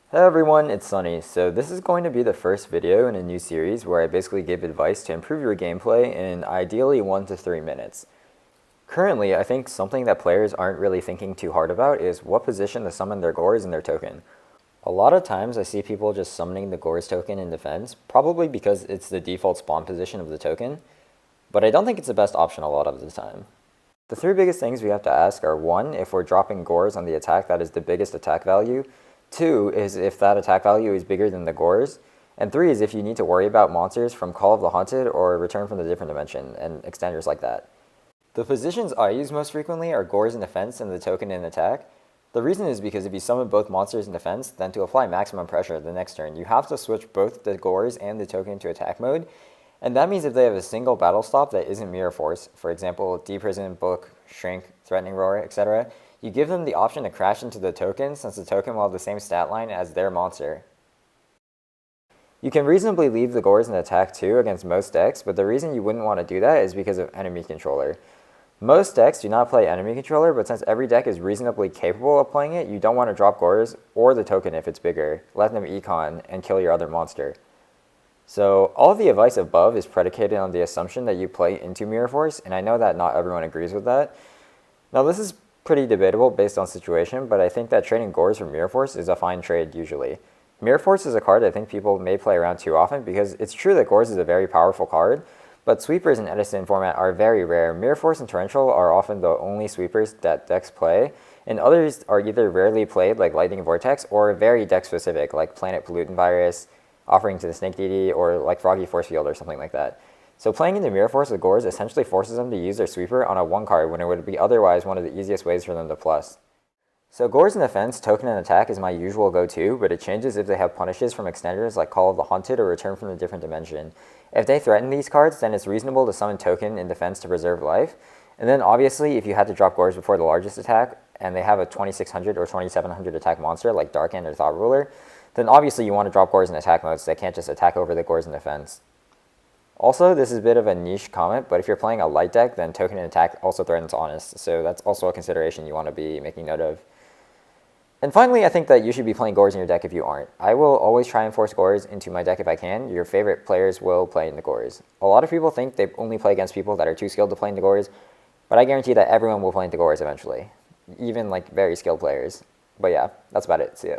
Hey everyone, it's Sunny. So this is going to be the first video in a new series where I basically give advice to improve your gameplay in ideally 1 to 3 minutes. Currently, I think something that players aren't really thinking too hard about is what position to summon their Gorz in their token. A lot of times I see people just summoning the Gorz token in defense, probably because it's the default spawn position of the token, but I don't think it's the best option a lot of the time. The three biggest things we have to ask are 1, if we're dropping Gorz on the attack that is the biggest attack value, 2 is if that attack value is bigger than the Gorz, and 3 is if you need to worry about monsters from Call of the Haunted or Return from the Different Dimension, and extenders like that. The positions I use most frequently are Gorz in defense and the token in attack. The reason is because if you summon both monsters in defense, then to apply maximum pressure the next turn, you have to switch both the Gorz and the token to attack mode, and that means if they have a single battle stop that isn't Mirror Force, for example, Deprison, Book, Shrink, Threatening Roar, etc., you give them the option to crash into the token since the token will have the same stat line as their monster. You can reasonably leave the Gorz in attack too against most decks, but the reason you wouldn't want to do that is because of enemy controller. Most decks do not play enemy controller, but since every deck is reasonably capable of playing it, you don't want to drop Gorz or the token if it's bigger, let them econ, and kill your other monster. So all of the advice above is predicated on the assumption that you play into Mirror Force, and I know that not everyone agrees with that. Now this is pretty debatable based on situation, but I think that trading Gorz for Mirror Force is a fine trade usually. Mirror Force is a card I think people may play around too often because it's true that Gorz is a very powerful card, but sweepers in Edison format are very rare. Mirror Force and Torrential are often the only sweepers that decks play, and others are either rarely played like Lightning Vortex or very deck specific like Planet Pollutant Virus, Offering to the Snake Deity, or like Froggy Force Field or something like that. So playing into Mirror Force with Gorz essentially forces them to use their sweeper on a 1 card when it would be otherwise one of the easiest ways for them to plus. So Gorz in defense, token and attack is my usual go-to, but it changes if they have punishes from extenders like Call of the Haunted or Return from the Different Dimension. If they threaten these cards, then it's reasonable to summon token in defense to preserve life. And then obviously if you had to drop Gorz before the largest attack, and they have a 2600 or 2700 attack monster like Dark End or Thought Ruler, then obviously you want to drop Gorz in attack mode so they can't just attack over the Gorz in defense. Also, this is a bit of a niche comment, but if you're playing a light deck, then token and attack also threatens Honest, so that's also a consideration you want to be making note of. And finally, I think that you should be playing Gorz in your deck if you aren't. I will always try and force Gorz into my deck if I can. Your favorite players will play into Gorz. A lot of people think they only play against people that are too skilled to play into Gorz, but I guarantee that everyone will play into Gorz eventually, even like very skilled players. But yeah, that's about it. See ya.